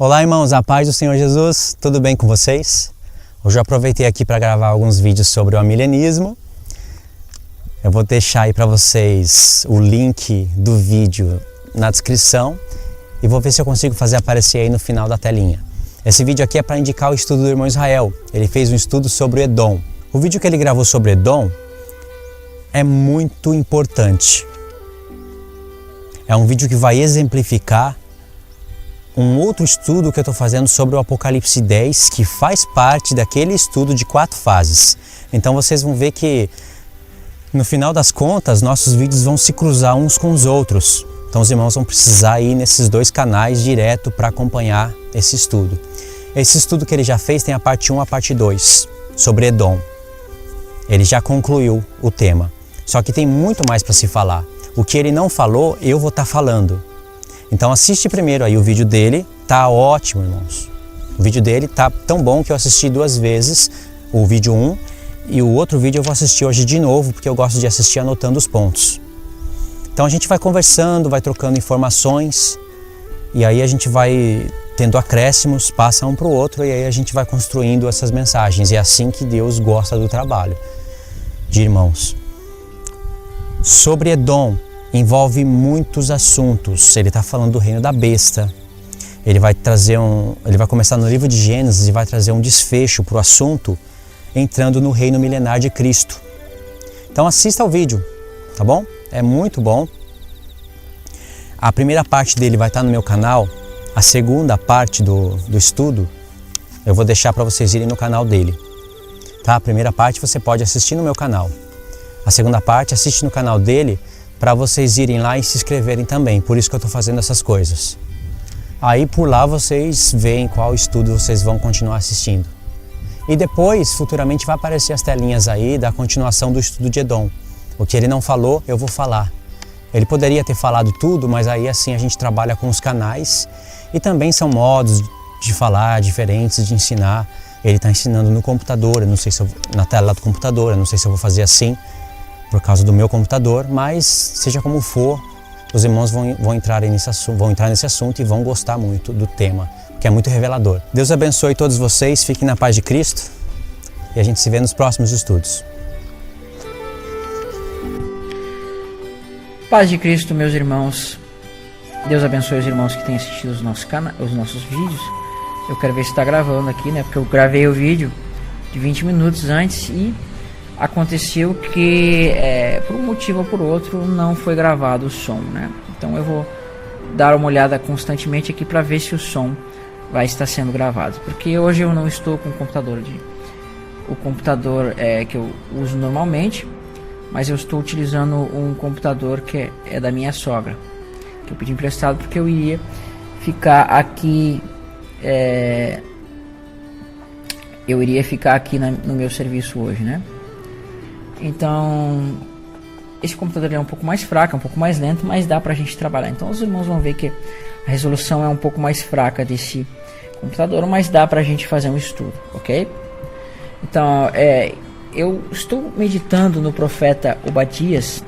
Olá, irmãos, a paz do Senhor Jesus, tudo bem com vocês? Hoje eu aproveitei aqui para gravar alguns vídeos sobre o amilenismo. Eu vou deixar aí para vocês o link do vídeo na descrição e vou ver se eu consigo fazer aparecer aí no final da telinha. Esse vídeo aqui é para indicar o estudo do irmão Israel. Ele fez um estudo sobre o Edom. O vídeo que ele gravou sobre Edom é muito importante. É um vídeo que vai exemplificar um outro estudo que eu estou fazendo sobre o Apocalipse 10, que faz parte daquele estudo de 4 fases. Então vocês vão ver que no final das contas nossos vídeos vão se cruzar uns com os outros. Então os irmãos vão precisar ir nesses 2 canais direto para acompanhar esse estudo. Esse estudo que ele já fez tem a parte 1 e a parte 2 sobre Edom. Ele já concluiu o tema. Só que tem muito mais para se falar. O que ele não falou, eu vou estar falando. Então assiste primeiro aí o vídeo dele, tá ótimo, irmãos. O vídeo dele tá tão bom que eu assisti 2 vezes, o vídeo 1, e o outro vídeo eu vou assistir hoje de novo, porque eu gosto de assistir anotando os pontos. Então a gente vai conversando, vai trocando informações, e aí a gente vai tendo acréscimos, passa um para o outro, e aí a gente vai construindo essas mensagens. E é assim que Deus gosta do trabalho de irmãos. Sobre Edom, envolve muitos assuntos. Ele está falando do reino da besta. Ele vai começar no livro de Gênesis e vai trazer um desfecho para o assunto, entrando no reino milenar de Cristo. Então assista ao vídeo, tá bom? É muito bom. A primeira parte dele vai estar no meu canal. A segunda parte do estudo eu vou deixar para vocês irem no canal dele. Tá? A primeira parte você pode assistir no meu canal. A segunda parte assiste no canal dele, para vocês irem lá e se inscreverem também. Por isso que eu estou fazendo essas coisas. Aí por lá vocês veem qual estudo vocês vão continuar assistindo. E depois, futuramente, vai aparecer as telinhas aí da continuação do estudo de Edom. O que ele não falou, eu vou falar. Ele poderia ter falado tudo, mas aí assim a gente trabalha com os canais. E também são modos de falar diferentes, de ensinar. Ele está ensinando no computador, eu não sei se na tela do computador, eu não sei se eu vou fazer assim, por causa do meu computador, mas seja como for, os irmãos vão entrar nesse assunto e vão gostar muito do tema, que é muito revelador. Deus abençoe todos vocês, fiquem na paz de Cristo e a gente se vê nos próximos estudos. Paz de Cristo, meus irmãos. Deus abençoe os irmãos que têm assistido os nossos vídeos. Eu quero ver se está gravando aqui, né? Porque eu gravei o vídeo de 20 minutos antes e aconteceu que, por um motivo ou por outro, não foi gravado o som, né? Então eu vou dar uma olhada constantemente aqui para ver se o som vai estar sendo gravado. Porque hoje eu não estou com o computador que eu uso normalmente, mas eu estou utilizando um computador que é da minha sogra, que eu pedi emprestado porque eu iria ficar aqui no meu serviço hoje, né? Então, esse computador é um pouco mais fraco, um pouco mais lento, mas dá pra gente trabalhar. Então os irmãos vão ver que a resolução é um pouco mais fraca desse computador, mas dá pra gente fazer um estudo, ok? Então, eu estou meditando no profeta Obadias.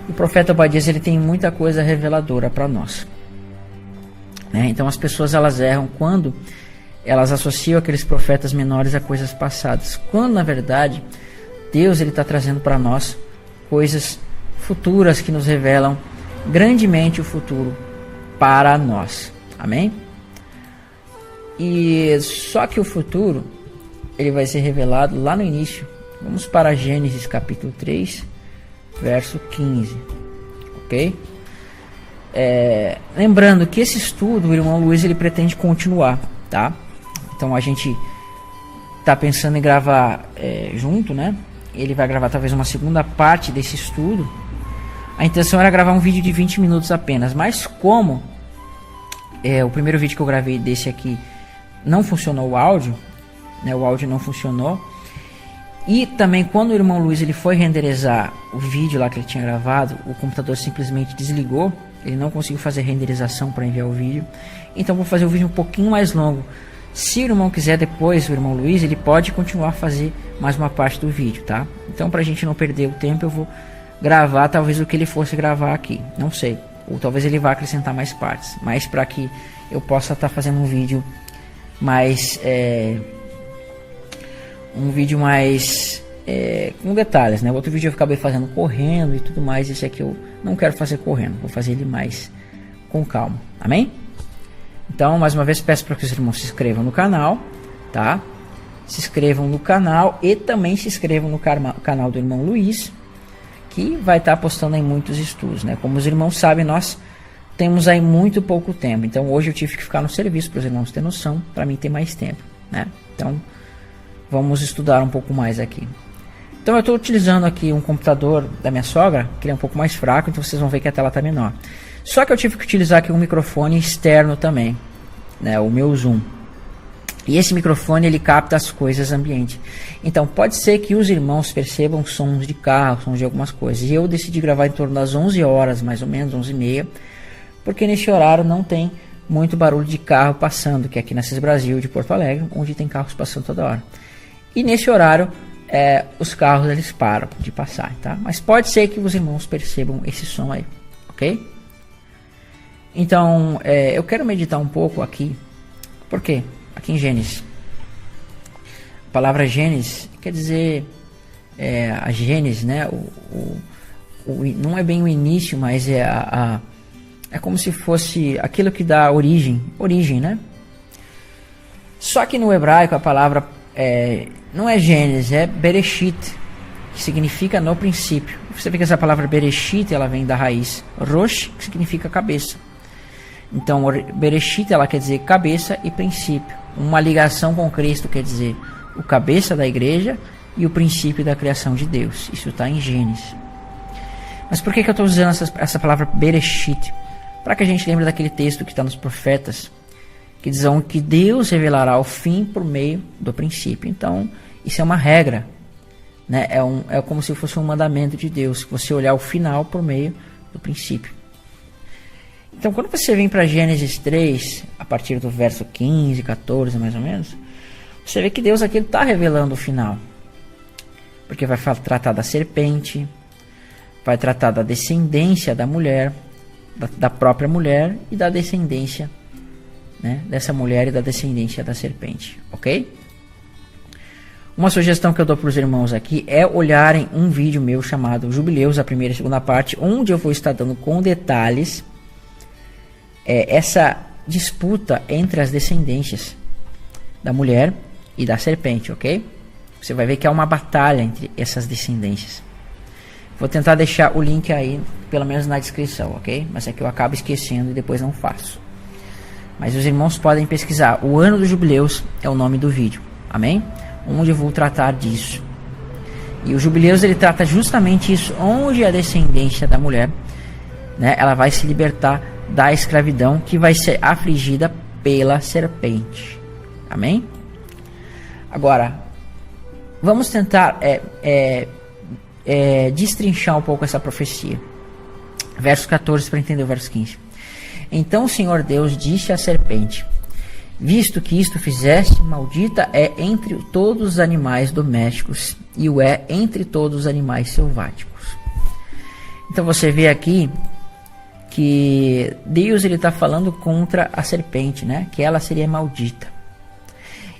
E o profeta Obadias, ele tem muita coisa reveladora para nós, né? Então as pessoas elas erram quando elas associam aqueles profetas menores a coisas passadas, quando na verdade Deus ele está trazendo para nós coisas futuras que nos revelam grandemente o futuro para nós. Amém? E só que o futuro ele vai ser revelado lá no início. Vamos para Gênesis capítulo 3, verso 15. Ok? Lembrando que esse estudo, o irmão Luiz ele pretende continuar, tá? Então a gente está pensando em gravar junto, né? Ele vai gravar talvez uma segunda parte desse estudo. A intenção era gravar um vídeo de 20 minutos apenas, mas como o primeiro vídeo que eu gravei desse aqui não funcionou o áudio, né? O áudio não funcionou. E também quando o irmão Luiz ele foi renderizar o vídeo lá que ele tinha gravado, o computador simplesmente desligou. Ele não conseguiu fazer renderização para enviar o vídeo. Então vou fazer o vídeo um pouquinho mais longo. Se o irmão quiser depois, o irmão Luiz, ele pode continuar a fazer mais uma parte do vídeo, tá? Então, para a gente não perder o tempo, eu vou gravar talvez o que ele fosse gravar aqui. Não sei, ou talvez ele vá acrescentar mais partes, mas para que eu possa estar fazendo um vídeo mais com detalhes, né? O outro vídeo eu acabei fazendo correndo e tudo mais, esse aqui eu não quero fazer correndo, vou fazer ele mais com calma, amém? Então, mais uma vez, peço para que os irmãos se inscrevam no canal, tá? Se inscrevam no canal e também se inscrevam no canal do irmão Luiz, que vai estar postando aí muitos estudos, né? Como os irmãos sabem, nós temos aí muito pouco tempo, então hoje eu tive que ficar no serviço para os irmãos terem noção, para mim ter mais tempo, né? Então, vamos estudar um pouco mais aqui. Então eu estou utilizando aqui um computador da minha sogra, que ele é um pouco mais fraco, então vocês vão ver que a tela está menor. Só que eu tive que utilizar aqui um microfone externo também, né, o meu Zoom. E esse microfone ele capta as coisas ambiente. Então pode ser que os irmãos percebam sons de carro, sons de algumas coisas. E eu decidi gravar em torno das 11 horas, mais ou menos, 11h30, porque nesse horário não tem muito barulho de carro passando, que é aqui na CIS Brasil de Porto Alegre, onde tem carros passando toda hora. E nesse horário os carros eles param de passar, tá? Mas pode ser que os irmãos percebam esse som aí, ok? Então eu quero meditar um pouco aqui. Por quê? Aqui em Gênesis, a palavra Gênesis quer dizer a Gênesis, né? Não é bem o início, mas é como se fosse aquilo que dá origem, né? Só que no hebraico a palavra não é Gênesis, é Bereshit, que significa no princípio. Você vê que essa palavra Bereshit, ela vem da raiz Rosh, que significa cabeça. Então, Bereshit, ela quer dizer cabeça e princípio. Uma ligação com Cristo quer dizer o cabeça da igreja e o princípio da criação de Deus. Isso está em Gênesis. Mas por que eu estou usando essa palavra Bereshit? Para que a gente lembre daquele texto que está nos profetas, que dizem que Deus revelará o fim por meio do princípio. Então, isso é uma regra, né? É como se fosse um mandamento de Deus, que você olhar o final por meio do princípio. Então, quando você vem para Gênesis 3, a partir do verso 15, 14, mais ou menos, você vê que Deus aqui está revelando o final. Porque vai tratar da serpente, vai tratar da descendência da mulher, da própria mulher e da descendência, né, dessa mulher e da descendência da serpente, ok? Uma sugestão que eu dou para os irmãos aqui é olharem um vídeo meu chamado Jubileus, a primeira e segunda parte, onde eu vou estar dando com detalhes essa disputa entre as descendências da mulher e da serpente, ok? Você vai ver que há uma batalha entre essas descendências. Vou tentar deixar o link aí, pelo menos na descrição, ok? Mas é que eu acabo esquecendo e depois não faço. Mas os irmãos podem pesquisar. O ano dos jubileus é o nome do vídeo, amém? Onde eu vou tratar disso. E o jubileus ele trata justamente isso, onde a descendência da mulher, né, ela vai se libertar da escravidão que vai ser afligida pela serpente, amém? Agora, vamos tentar destrinchar um pouco essa profecia. Verso 14 para entender o verso 15. Então o Senhor Deus disse à serpente: visto que isto fizeste, maldita é entre todos os animais domésticos e o é entre todos os animais selváticos. Então você vê aqui que Deus ele está falando contra a serpente, né? Que ela seria maldita.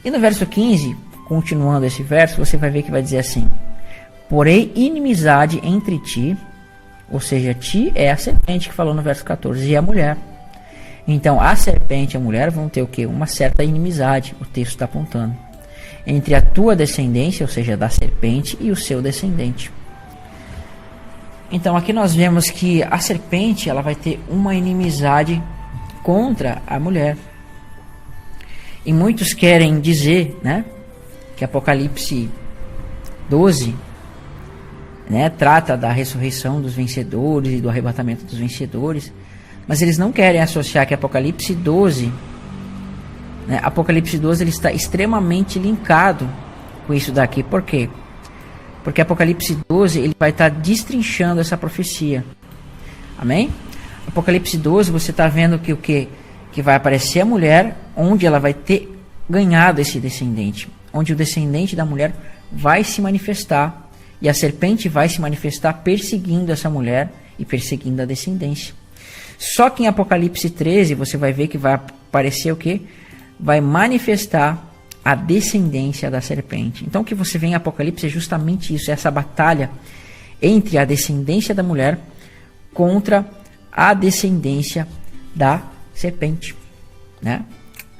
E no verso 15, continuando esse verso, você vai ver que vai dizer assim: porém inimizade entre ti, ou seja, ti é a serpente que falou no verso 14, e a mulher. Então a serpente e a mulher vão ter o quê? Uma certa inimizade, o texto está apontando, entre a tua descendência, ou seja, da serpente, e o seu descendente. Então aqui nós vemos que a serpente ela vai ter uma inimizade contra a mulher. E muitos querem dizer, né, que Apocalipse 12, né, trata da ressurreição dos vencedores e do arrebatamento dos vencedores, mas eles não querem associar que Apocalipse 12, né, Apocalipse 12 ele está extremamente linkado com isso daqui. Por quê? Porque Apocalipse 12 ele vai estar destrinchando essa profecia. Amém? Apocalipse 12 você está vendo que o que vai aparecer a mulher, onde ela vai ter ganhado esse descendente, onde o descendente da mulher vai se manifestar e a serpente vai se manifestar perseguindo essa mulher e perseguindo a descendência. Só que em Apocalipse 13 você vai ver que vai aparecer o quê? Vai manifestar a descendência da serpente. Então o que você vê em Apocalipse é justamente isso, essa batalha entre a descendência da mulher contra a descendência da serpente, né?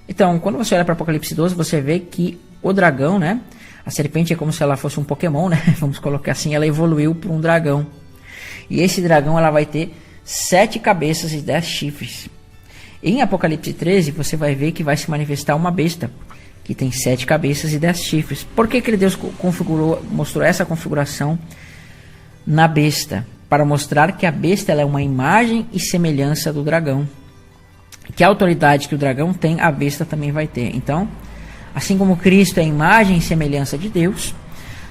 Então, quando você olha para Apocalipse 12, você vê que o dragão, né? A serpente é como se ela fosse um Pokémon, né? Vamos colocar assim, ela evoluiu para um dragão. E esse dragão ela vai ter 7 cabeças e 10 chifres. Em Apocalipse 13, você vai ver que vai se manifestar uma besta, que tem 7 cabeças e 10 chifres. Por que Deus mostrou essa configuração na besta? Para mostrar que a besta ela é uma imagem e semelhança do dragão. Que a autoridade que o dragão tem, a besta também vai ter. Então, assim como Cristo é a imagem e semelhança de Deus,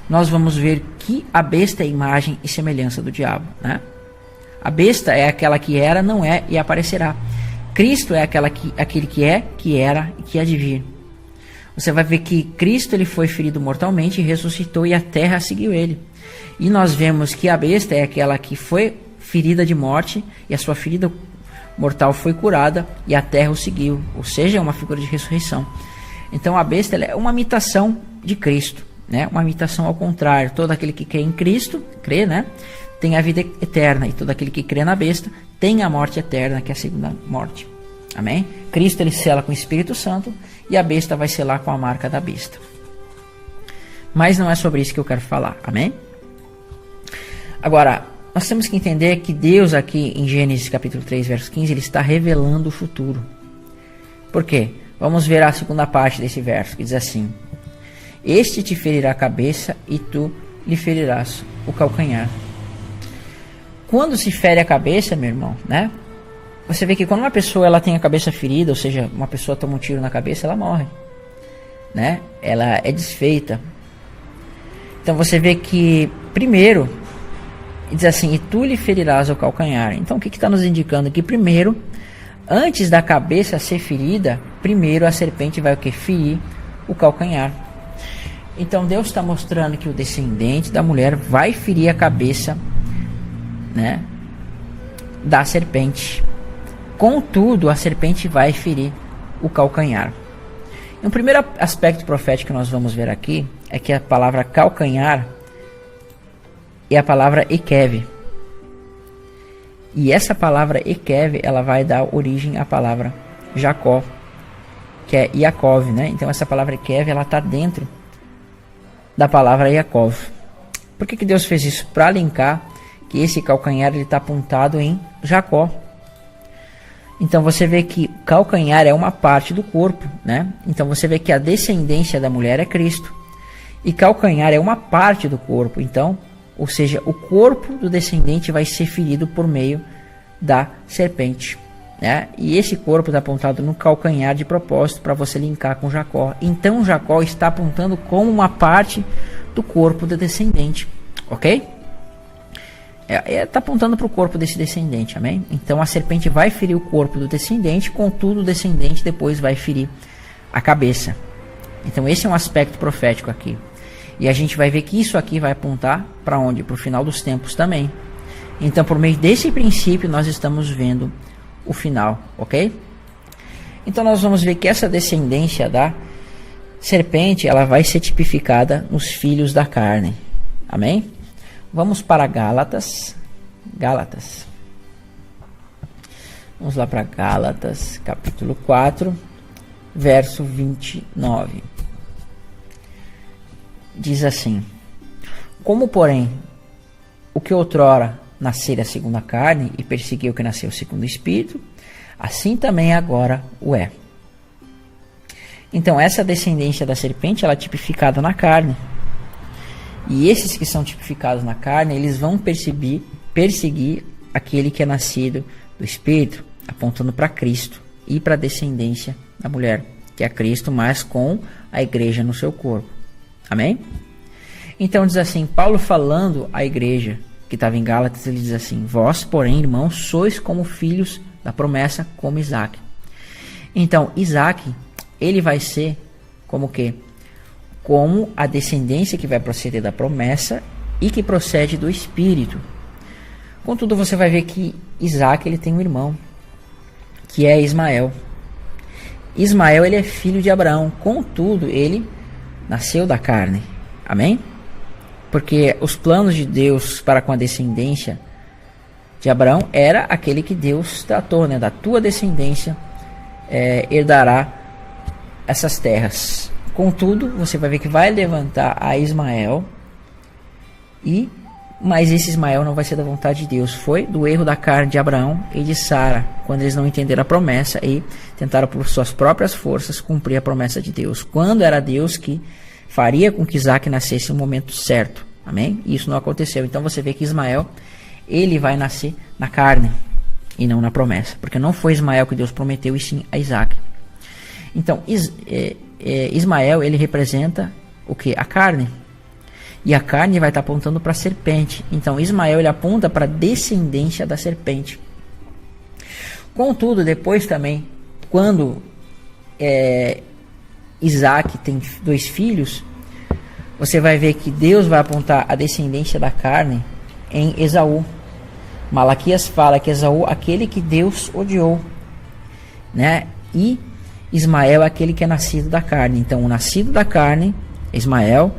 nós vamos ver que a besta é a imagem e semelhança do diabo, né? A besta é aquela que era, não é e aparecerá. Cristo é aquele que é, que era e que há de vir. Você vai ver que Cristo ele foi ferido mortalmente, ressuscitou e a terra seguiu ele. E nós vemos que a besta é aquela que foi ferida de morte e a sua ferida mortal foi curada e a terra o seguiu, ou seja, é uma figura de ressurreição. Então a besta ela é uma imitação de Cristo, né? Uma imitação ao contrário. Todo aquele que crê em Cristo, né? Tem a vida eterna, e todo aquele que crê na besta tem a morte eterna, que é a segunda morte. Amém? Cristo ele sela com o Espírito Santo e a besta vai selar com a marca da besta. Mas não é sobre isso que eu quero falar. Amém? Agora, nós temos que entender que Deus aqui em Gênesis capítulo 3, verso 15, ele está revelando o futuro. Por quê? Vamos ver a segunda parte desse verso, que diz assim: Este te ferirá a cabeça e tu lhe ferirás o calcanhar. Quando se fere a cabeça, meu irmão, né? Você vê que quando uma pessoa ela tem a cabeça ferida, ou seja, uma pessoa toma um tiro na cabeça, ela morre, né? Ela é desfeita. Então você vê que primeiro diz assim: e tu lhe ferirás o calcanhar. Então o que está nos indicando? Que primeiro, antes da cabeça ser ferida, primeiro a serpente vai o que? Ferir o calcanhar. Então Deus está mostrando que o descendente da mulher vai ferir a cabeça, né, da serpente. Contudo, a serpente vai ferir o calcanhar. E o primeiro aspecto profético que nós vamos ver aqui é que a palavra calcanhar é a palavra Ekev. E essa palavra Ekev, ela vai dar origem à palavra Jacó, que é Yaakov, né? Então essa palavra Ekev, ela está dentro da palavra Yaakov. Por que Deus fez isso? Para linkar que esse calcanhar está apontado em Jacó. Então você vê que calcanhar é uma parte do corpo, né? Então você vê que a descendência da mulher é Cristo. E calcanhar é uma parte do corpo. Então, ou seja, o corpo do descendente vai ser ferido por meio da serpente, né? E esse corpo está apontado no calcanhar de propósito para você linkar com Jacó. Então Jacó está apontando como uma parte do corpo do descendente, ok? Está apontando para o corpo desse descendente, amém? Então a serpente vai ferir o corpo do descendente, contudo o descendente depois vai ferir a cabeça. Então esse é um aspecto profético aqui. E a gente vai ver que isso aqui vai apontar para onde? Para o final dos tempos também. Então por meio desse princípio nós estamos vendo o final, ok? Então nós vamos ver que essa descendência da serpente, ela vai ser tipificada nos filhos da carne, amém? Vamos para Gálatas. Vamos lá para Gálatas, capítulo 4, verso 29. Diz assim: Como, porém, o que outrora nascera segundo a carne e perseguiu o que nasceu segundo o Espírito, assim também agora o é. Então, essa descendência da serpente, ela é tipificada na carne. E esses que são tipificados na carne, eles vão perseguir aquele que é nascido do Espírito, apontando para Cristo e para a descendência da mulher, que é Cristo, mas com a igreja no seu corpo. Amém? Então diz assim, Paulo falando à igreja que estava em Gálatas, ele diz assim: Vós, porém, irmãos, sois como filhos da promessa, como Isaac. Então, Isaac, ele vai ser como que? Como a descendência que vai proceder da promessa e que procede do Espírito. Contudo, você vai ver que Isaac, ele tem um irmão, que é Ismael. Ismael, ele é filho de Abraão, contudo, ele nasceu da carne. Amém? Porque os planos de Deus para com a descendência de Abraão era aquele que Deus tratou, né? Da tua descendência herdará essas terras. Contudo, você vai ver que vai levantar a Ismael, mas esse Ismael não vai ser da vontade de Deus. Foi do erro da carne de Abraão e de Sara, quando eles não entenderam a promessa e tentaram por suas próprias forças cumprir a promessa de Deus, quando era Deus que faria com que Isaac nascesse no momento certo. Amém? E isso não aconteceu. Então você vê que Ismael, ele vai nascer na carne e não na promessa, porque não foi Ismael que Deus prometeu, e sim a Isaac. Então Ismael, ele representa o que? A carne. E a carne vai estar apontando para a serpente. Então Ismael, ele aponta para a descendência da serpente. Contudo, depois também, quando Isaac tem 2 filhos, você vai ver que Deus vai apontar a descendência da carne em Esaú. Malaquias fala que Esaú, aquele que Deus odiou, né? E Ismael é aquele que é nascido da carne. Então o nascido da carne é Ismael,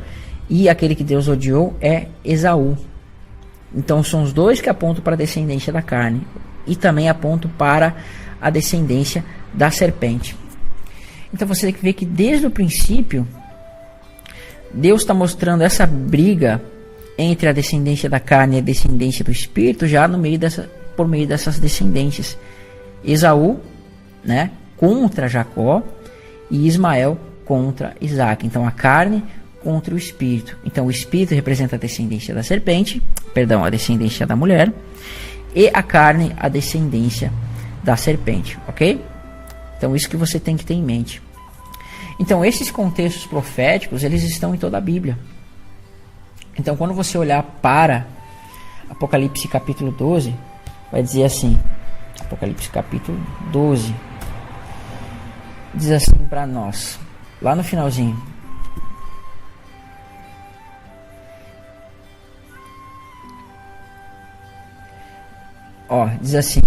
e aquele que Deus odiou é Esaú. Então são os dois que apontam para a descendência da carne, e também apontam para a descendência da serpente. Então você tem que ver que desde o princípio Deus está mostrando essa briga entre a descendência da carne e a descendência do espírito, já por meio dessas descendências. Esaú, né, contra Jacó, e Ismael contra Isaac. Então a carne contra o espírito. Então o espírito representa a descendência da serpente, a descendência da mulher, e a carne a descendência da serpente, ok? Então isso que você tem que ter em mente. Então esses contextos proféticos, eles estão em toda a Bíblia. Então quando você olhar para Apocalipse capítulo 12, vai dizer assim, Apocalipse capítulo 12, diz assim para nós, lá no finalzinho: diz assim: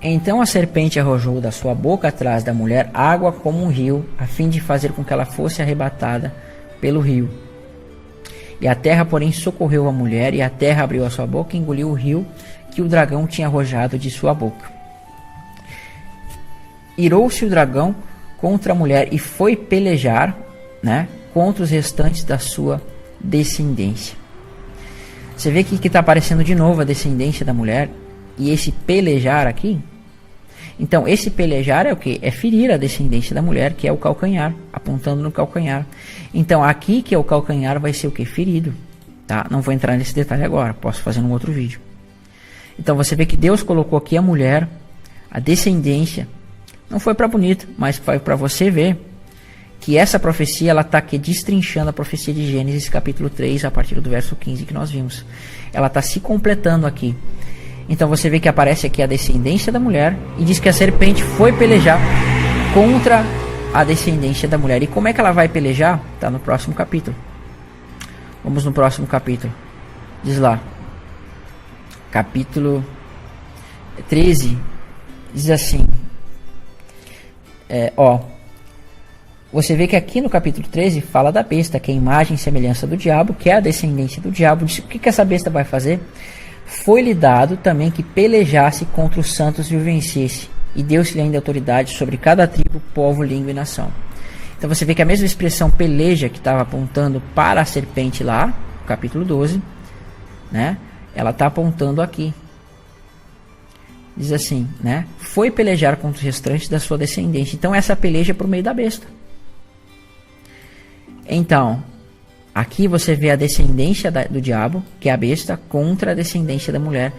então a serpente arrojou da sua boca atrás da mulher água como um rio, a fim de fazer com que ela fosse arrebatada pelo rio. E a terra, porém, socorreu a mulher, e a terra abriu a sua boca e engoliu o rio que o dragão tinha arrojado de sua boca. Irou-se o dragão contra a mulher e foi pelejar, né, contra os restantes da sua descendência. Você vê que está aparecendo de novo a descendência da mulher, e esse pelejar aqui. Então esse pelejar é o que? É ferir a descendência da mulher, que é o calcanhar, apontando no calcanhar. Então aqui, que é o calcanhar, vai ser o que? Ferido, tá? Não vou entrar nesse detalhe agora, posso fazer num outro vídeo. Então você vê que Deus colocou aqui a mulher, a descendência. Não foi para bonito, mas foi para você ver que essa profecia, ela está aqui destrinchando a profecia de Gênesis capítulo 3, a partir do verso 15 que nós vimos. Ela está se completando aqui. Então você vê que aparece aqui a descendência da mulher, e diz que a serpente foi pelejar contra a descendência da mulher. E como é que ela vai pelejar? Está no próximo capítulo. Vamos no próximo capítulo. Diz lá, capítulo 13, diz assim, você vê que aqui no capítulo 13 fala da besta, que é a imagem e semelhança do diabo, que é a descendência do diabo. Diz, o que essa besta vai fazer? Foi-lhe dado também que pelejasse contra os santos e o vencesse, e deu-se-lhe ainda autoridade sobre cada tribo, povo, língua e nação. Então você vê que a mesma expressão peleja, que estava apontando para a serpente lá, no capítulo 12, né, ela está apontando aqui. Diz assim, né, foi pelejar contra os restantes da sua descendência. Então essa peleja é por meio da besta. Então aqui você vê a descendência do diabo, que é a besta, contra a descendência da mulher,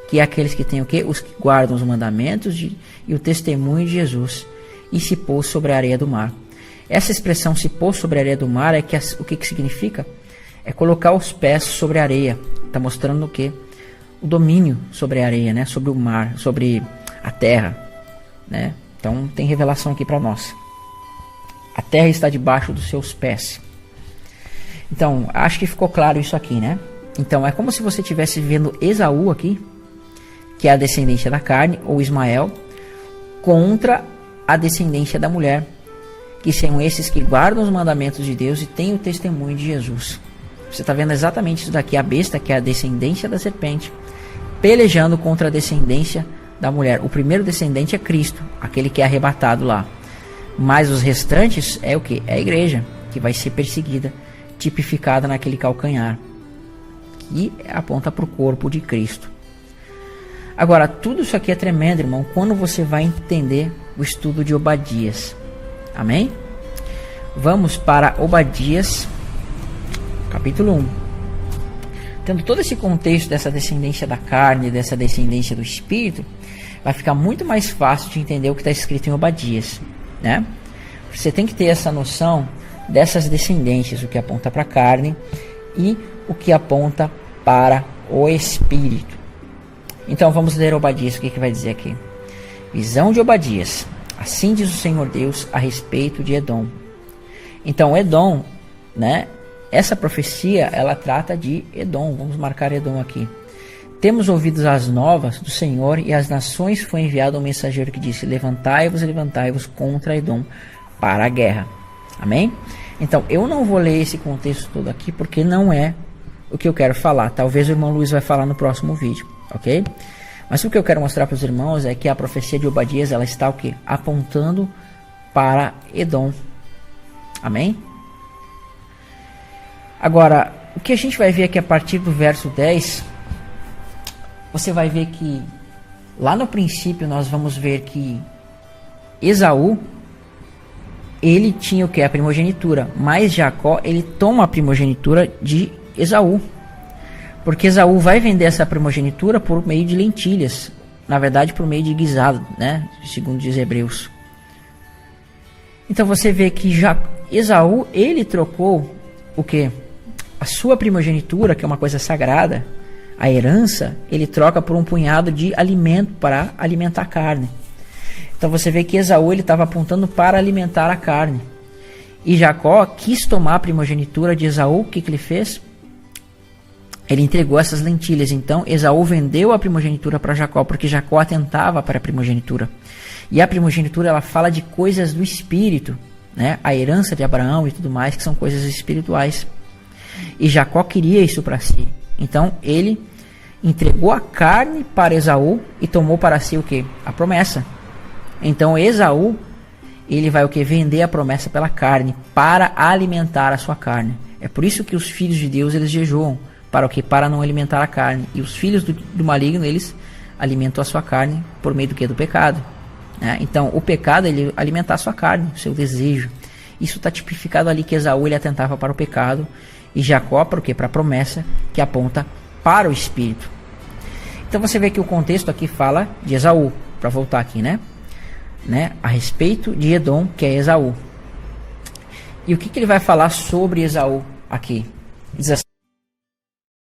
que é aqueles que têm o quê? Os que guardam os mandamentos e o testemunho de Jesus, e se pôs sobre a areia do mar. Essa expressão se pôs sobre a areia do mar, o que significa? É colocar os pés sobre a areia. Está mostrando o quê? O domínio sobre a areia, né? Sobre o mar, sobre a terra, né? Então tem revelação aqui para nós. A terra está debaixo dos seus pés. Então, acho que ficou claro isso aqui, né? Então, é como se você estivesse vendo Esaú aqui, que é a descendência da carne, ou Ismael, contra a descendência da mulher, que são esses que guardam os mandamentos de Deus e têm o testemunho de Jesus. Você está vendo exatamente isso daqui, a besta, que é a descendência da serpente, pelejando contra a descendência da mulher. O primeiro descendente é Cristo, aquele que é arrebatado lá. Mas os restantes é o que? É a igreja, que vai ser perseguida, tipificada naquele calcanhar, que aponta para o corpo de Cristo. Agora, tudo isso aqui é tremendo, irmão, quando você vai entender o estudo de Obadias. Amém? Vamos para Obadias, capítulo 1. Tendo todo esse contexto dessa descendência da carne, dessa descendência do espírito, vai ficar muito mais fácil de entender o que está escrito em Obadias, né? Você tem que ter essa noção dessas descendências, o que aponta para a carne e o que aponta para o espírito. Então vamos ler Obadias, o que vai dizer aqui? Visão de Obadias. Assim diz o Senhor Deus a respeito de Edom. Então Edom, né? Essa profecia, ela trata de Edom. Vamos marcar Edom aqui. Temos ouvido as novas do Senhor, e às nações foi enviado um mensageiro que disse: levantai-vos contra Edom para a guerra. Amém? Então, eu não vou ler esse contexto todo aqui, porque não é o que eu quero falar. Talvez o irmão Luiz vai falar no próximo vídeo, ok? Mas o que eu quero mostrar para os irmãos é que a profecia de Obadias, ela está o quê? Apontando para Edom. Amém? Agora, o que a gente vai ver aqui a partir do verso 10, você vai ver que lá no princípio nós vamos ver que Esaú, ele tinha o que? A primogenitura, mas Jacó, ele toma a primogenitura de Esaú, porque Esaú vai vender essa primogenitura por meio de lentilhas, na verdade por meio de guisado, né? Segundo diz Hebreus. Então você vê que Esaú, ele trocou o que? A sua primogenitura, que é uma coisa sagrada, a herança, ele troca por um punhado de alimento para alimentar a carne. Então você vê que Esaú, ele estava apontando para alimentar a carne. E Jacó quis tomar a primogenitura de Esaú. O que ele fez? Ele entregou essas lentilhas. Então Esaú vendeu a primogenitura para Jacó, porque Jacó atentava para a primogenitura. E a primogenitura, ela fala de coisas do espírito, né? A herança de Abraão e tudo mais, que são coisas espirituais. E Jacó queria isso para si. Então ele entregou a carne para Esaú e tomou para si o que? A promessa. Então Esaú, ele vai o que? Vender a promessa pela carne, para alimentar a sua carne. É por isso que os filhos de Deus, eles jejuam, para o que? Para não alimentar a carne. E os filhos do maligno, eles alimentam a sua carne por meio do que? Do pecado, né? Então o pecado, ele alimentar a sua carne, o seu desejo. Isso está tipificado ali, que Esaú, ele atentava para o pecado, e Jacó para o quê? Para a promessa, que aponta para o espírito. Então você vê que o contexto aqui fala de Esaú, para voltar aqui, né? A respeito de Edom, que é Esaú. E o que ele vai falar sobre Esaú aqui? Diz assim: